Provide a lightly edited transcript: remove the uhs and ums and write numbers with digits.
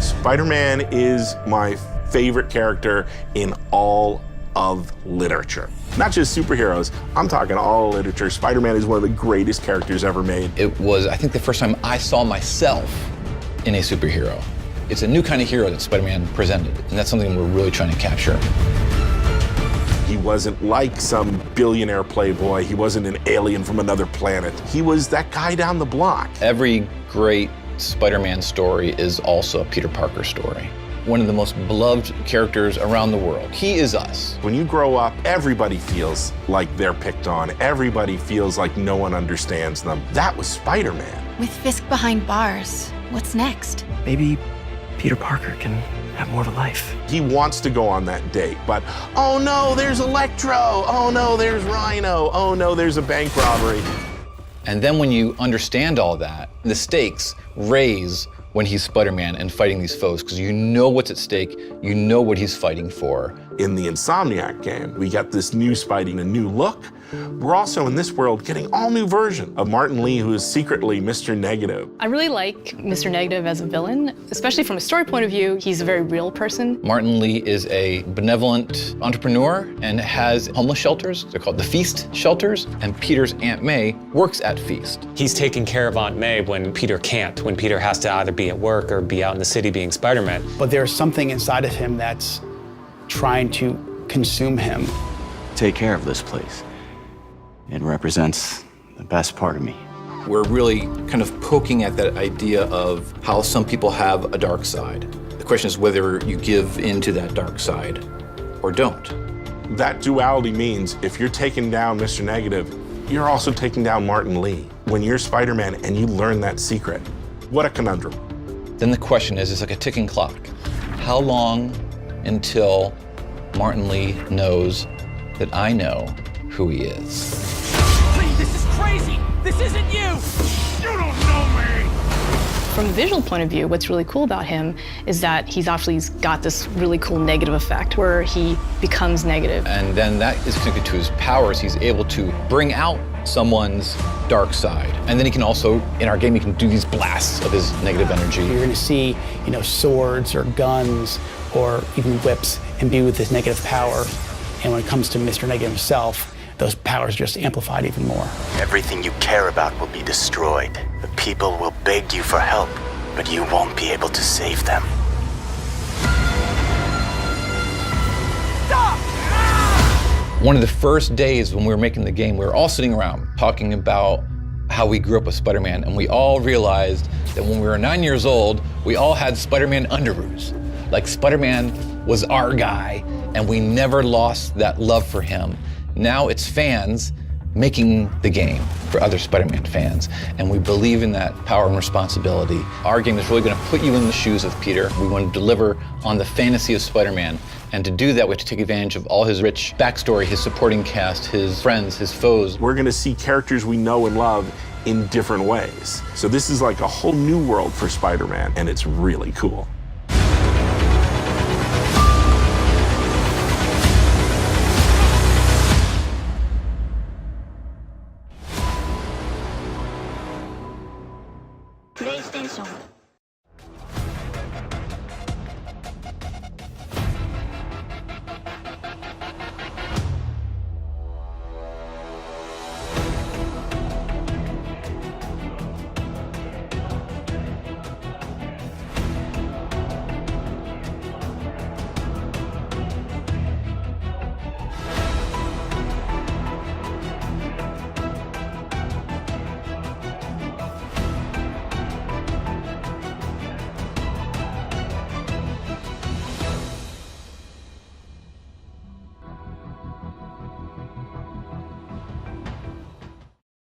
Spider-Man is my favorite character in all of literature. Not just superheroes, I'm talking all literature. Spider-Man is one of the greatest characters ever made. It was, I think, the first time I saw myself in a superhero. It's a new kind of hero that Spider-Man presented, and that's something we're really trying to capture. He wasn't like some billionaire playboy. He wasn't an alien from another planet. He was that guy down the block. Every great Spider-Man story is also a Peter Parker story. One of the most beloved characters around the world. He is us. When you grow up, everybody feels like they're picked on. Everybody feels like no one understands them. That was Spider-Man. With Fisk behind bars, what's next? Maybe Peter Parker can have more of a life. He wants to go on that date, but oh no, there's Electro. Oh no, there's Rhino. Oh no, there's a bank robbery. And then when you understand all that, the stakes raise when he's Spider-Man and fighting these foes, because you know what's at stake, you know what he's fighting for. In the Insomniac game, we got this new Spidey, a new look. We're also in this world getting all new version of Martin Lee, who is secretly Mr. Negative. I really like Mr. Negative as a villain, especially from a story point of view. He's a very real person. Martin Lee is a benevolent entrepreneur and has homeless shelters. They're called the Feast shelters, and Peter's Aunt May works at Feast. He's taking care of Aunt May when Peter can't, when Peter has to either be at work or be out in the city being Spider-Man. But there's something inside of him that's trying to consume him. Take care of this place. It represents the best part of me. We're really kind of poking at that idea of how some people have a dark side. The question is whether you give into that dark side or don't. That duality means if you're taking down Mr. Negative, you're also taking down Martin Lee. When you're Spider-Man and you learn that secret, what a conundrum. Then the question is, it's like a ticking clock. How long until Martin Lee knows that I know who he is? This is crazy! This isn't you! You don't know me! From a visual point of view, what's really cool about him is that he's actually got this really cool negative effect where he becomes negative. And then that is connected to his powers. He's able to bring out someone's dark side. And then he can also, in our game, he can do these blasts of his negative energy. You're gonna see, swords or guns or even whips imbued with this negative power. And when it comes to Mr. Negative himself, those powers are just amplified even more. Everything you care about will be destroyed. The people will beg you for help, but you won't be able to save them. Stop! One of the first days when we were making the game, we were all sitting around talking about how we grew up with Spider-Man, and we all realized that when we were 9 years old, we all had Spider-Man underoos. Like Spider-Man was our guy, and we never lost that love for him. Now it's fans making the game for other Spider-Man fans, and we believe in that power and responsibility. Our game is really going to put you in the shoes of Peter. We want to deliver on the fantasy of Spider-Man, and to do that, we have to take advantage of all his rich backstory, his supporting cast, his friends, his foes. We're going to see characters we know and love in different ways. So this is like a whole new world for Spider-Man, and it's really cool. PlayStation